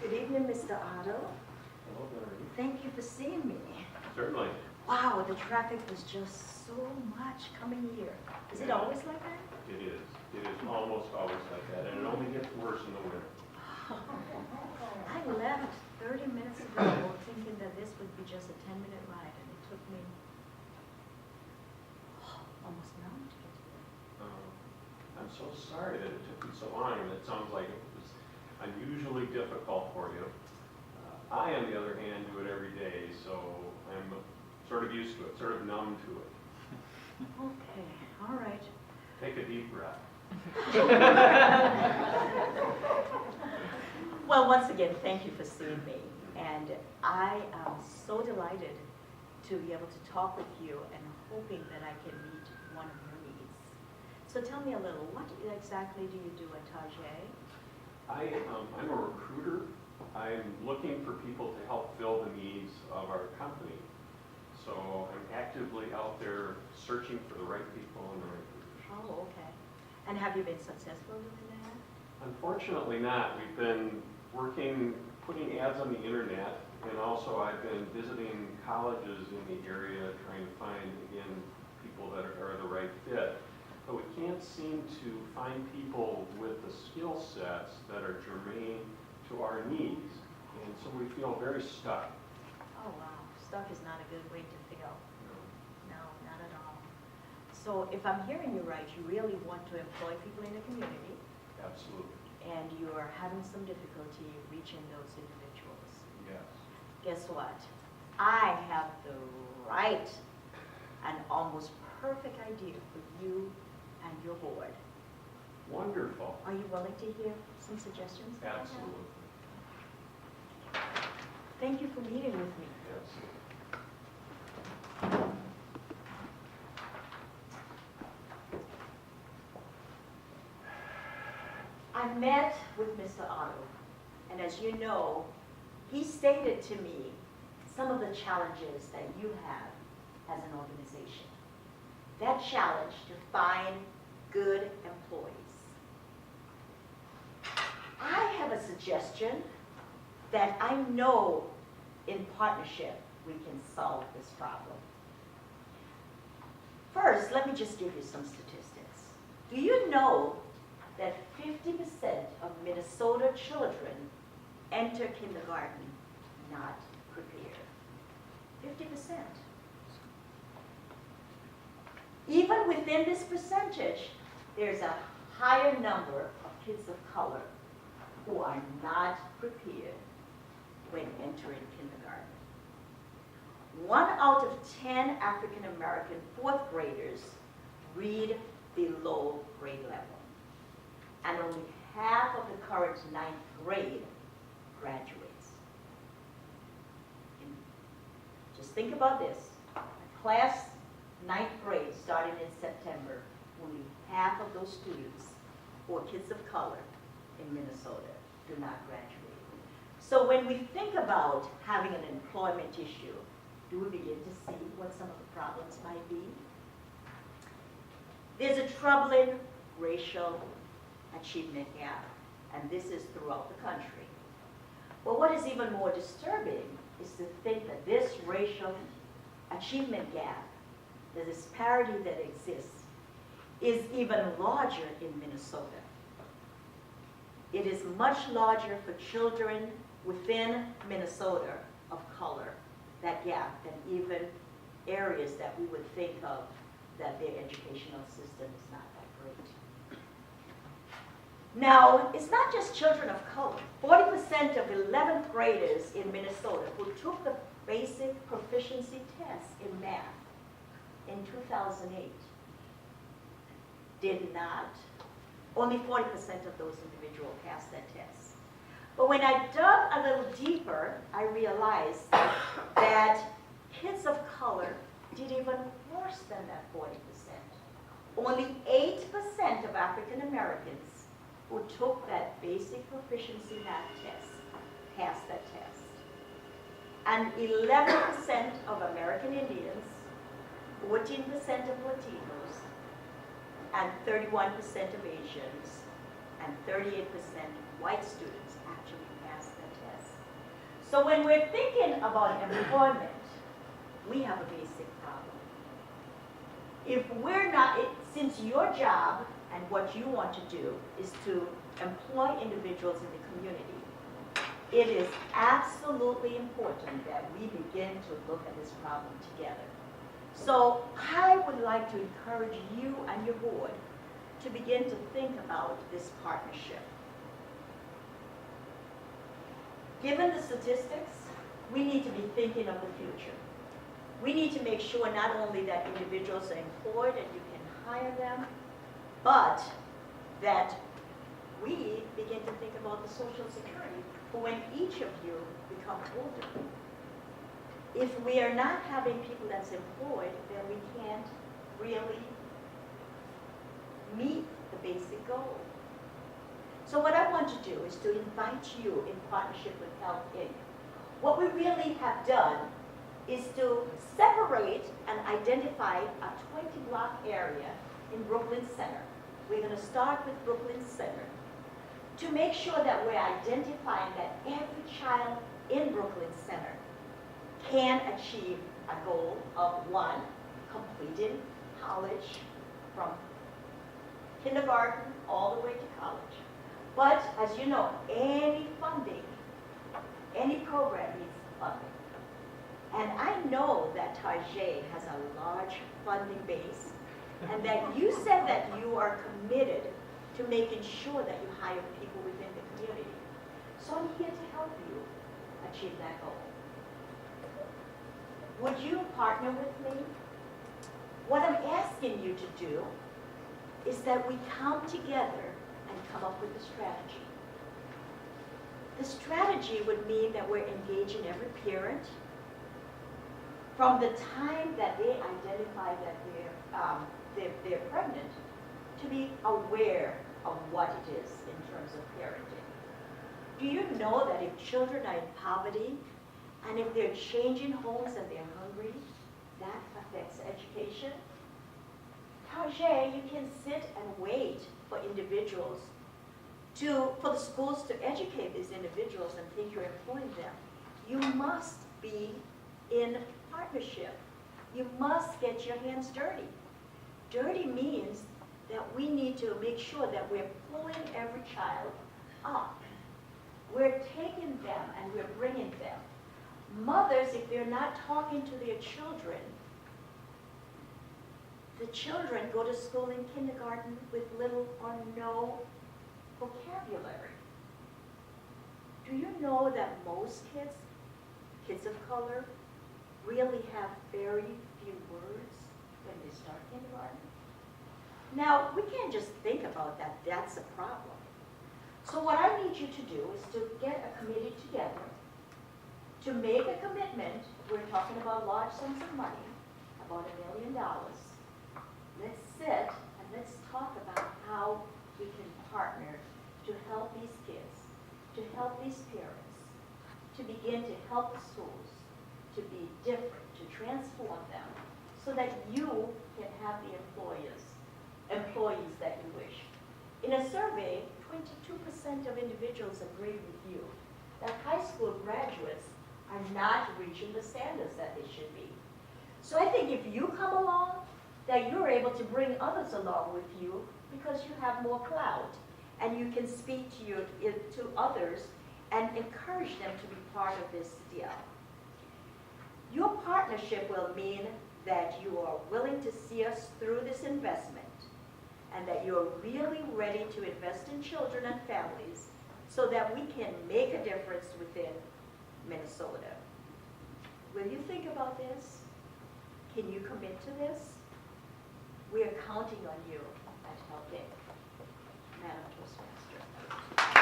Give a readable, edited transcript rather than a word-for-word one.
Good evening, Mr. Otto. Hello, Venoreen. Thank you for seeing me. Certainly. Wow, the traffic was just so much coming here. Is it always like that? It is. It is almost always like that, and it only gets worse in the winter. I left 30 minutes ago thinking that this would be just a 10-minute ride, and it took me almost an hour to get here. I'm so sorry that it took you so long, and it sounds like it was unusually difficult for you. I, on the other hand, do it every day, so I'm sort of used to it, sort of numb to it. Okay, all right. Take a deep breath. Well, once again, thank you for seeing me. And I am so delighted to be able to talk with you and hoping that I can meet one of your needs. So tell me a little, what exactly do you do at Target? I'm a recruiter. I'm looking for people to help fill the needs of our company. So I'm actively out there searching for the right people in the right position. Oh, okay. And have you been successful doing that? Unfortunately not. We've been putting ads on the internet, and also I've been visiting colleges in the area trying to find, again, people that are the right fit. But we can't seem to find people with the skill sets that are germane to our needs. And so we feel very stuck. Oh, wow. Stuck is not a good way to feel. No, not at all. So if I'm hearing you right, you really want to employ people in the community, Absolutely. and you are having some difficulty reaching those individuals. Yes. Guess what? I have the right and almost perfect idea for you and your board. Wonderful. Are you willing to hear some suggestions that I have? Absolutely. Thank you for meeting with me. Absolutely. I met with Mr. Otto, and as you know, he stated to me some of the challenges that you have as an organization. That challenge to find good employees. I have a suggestion that I know in partnership we can solve this problem. First, let me just give you some statistics. Do you know that 50% of Minnesota children enter kindergarten not prepared? 50%. Even within this percentage, there's a higher number of kids of color who are not prepared when entering kindergarten. 1 out of 10 African American fourth graders read below grade level, and only half of the current 9th grade graduates. Just think about this. Class 9th grade starting in September, only half of those students who are kids of color in Minnesota do not graduate. So when we think about having an employment issue, do we begin to see what some of the problems might be? There's a troubling racial achievement gap, and this is throughout the country. But what is even more disturbing is to think that this racial achievement gap, the disparity that exists, is even larger in Minnesota. It is much larger for children within Minnesota of color, that gap, than even areas that we would think of that their educational system is not that great. Now, it's not just children of color. 40% of 11th graders in Minnesota who took the basic proficiency test in math in 2008 did not. Only 40% of those individuals passed that test. But when I dug a little deeper, I realized that kids of color did even worse than that 40%. Only 8% of African Americans who took that basic proficiency math test passed that test. And 11% of American Indians, 14% of Latinos, and 31% of Asians, and 38% white students actually passed the test. So when we're thinking about employment, we have a basic problem. If we're not, since your job and what you want to do is to employ individuals in the community, it is absolutely important that we begin to look at this problem together. So I would like to encourage you and your board to begin to think about this partnership. Given the statistics, we need to be thinking of the future. We need to make sure not only that individuals are employed and you can hire them, but that we begin to think about the Social Security for when each of you become older. If we are not having people that's employed, then we can't really meet the basic goal. So what I want to do is to invite you in partnership with Health Inc. What we really have done is to separate and identify a 20-block area in Brooklyn Center. We're going to start with Brooklyn Center to make sure that we're identifying that every child in Brooklyn Center can achieve a goal of one, completing college from kindergarten all the way to college. But as you know, any funding, any program needs funding. And I know that Tarjay has a large funding base, and that you said that you are committed to making sure that you hire people within the community. So I'm here to help you achieve that goal. Would you partner with me? What I'm asking you to do is that we come together and come up with a strategy. The strategy would mean that we're engaging every parent from the time that they identify that they're pregnant to be aware of what it is in terms of parenting. Do you know that if children are in poverty and if they're changing homes and they're hungry, that affects education? Tarjay, you can sit and wait for individuals for the schools to educate these individuals and think you're employing them. You must be in partnership. You must get your hands dirty. Dirty means that we need to make sure that we're pulling every child up. We're taking them and we're bringing them. Mothers, if they're not talking to their children, the children go to school in kindergarten with little or no vocabulary. Do you know that most kids of color, really have very few words when they start kindergarten? Now, we can't just think about that. That's a problem. So what I need you to do is to get a committee together to make a commitment. We're talking about large sums of money, about $1 million. Let's sit and let's talk about how we can partner to help these kids, to help these parents, to begin to help the schools, to be different, to transform them, so that you can have the employees that you wish. In a survey, 22% of individuals agree with you that high school graduates are not reaching the standards that they should be. So I think if you come along, that you're able to bring others along with you because you have more clout and you can speak to others and encourage them to be part of this deal. Your partnership will mean that you are willing to see us through this investment and that you're really ready to invest in children and families so that we can make a difference within Minnesota. Will you think about this? Can you commit to this? We are counting on you at Health Inc. Madam Toastmaster.